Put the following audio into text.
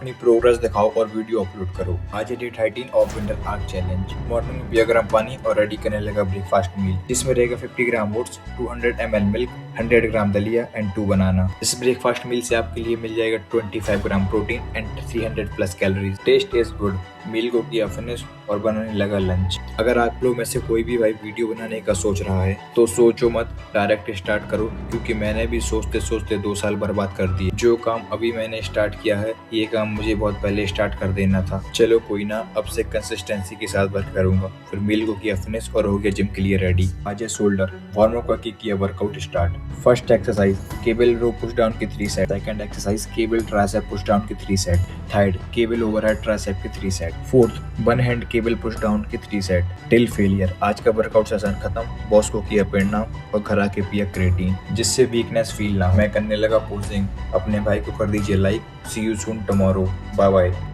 अपनी प्रोग्रेस दिखाओ और वीडियो अपलोड करो। आज है day 13 of winter arc challenge. Morning में पिया गर्म पानी और रेडी करने लगा ब्रेकफास्ट मील, जिसमें रहेगा 50 ग्राम ओट्स, 200 ml मिल्क, 100 ग्राम दलिया एंड 2 बनाना। इस ब्रेकफास्ट मील से आपके लिए मिल जाएगा 25 gram protein and 300 plus calories. Taste is good. Meal को किया फिनिश और बनाने लगा लंच। अगर आप लोग में से कोई भी भाई वीडियो बनाने का सोच रहा है तो सोचो मत, डायरेक्ट स्टार्ट करो, क्योंकि मैंने भी सोचते सोचते 2 साल बर्बाद कर दिए। जो काम अभी मैंने स्टार्ट किया है ये काम मुझे बहुत पहले स्टार्ट कर देना था। चलो कोई ना, अब से कंसिस्टेंसी के साथ वर्क करूंगा। फिर मील को किया फिनिश और हो गया जिम के लिए रेडी। आज है शोल्डर। वार्म अप करके किया workout start. First exercise cable row push down की 3 set. Second exercise cable tricep push down की 3 set. Third cable overhead tricep की 3 set. Fourth one hand cable push down की 3 set till failure. आज का workout session खत्म। Boss को किया प्रणाम और घर आके पिया क्रेटीन, जिससे वीकनेस फील ना। मैं करने लगा पोजिंग। अपने भाई को कर दीजिए like. See you soon tomorrow. Bye bye.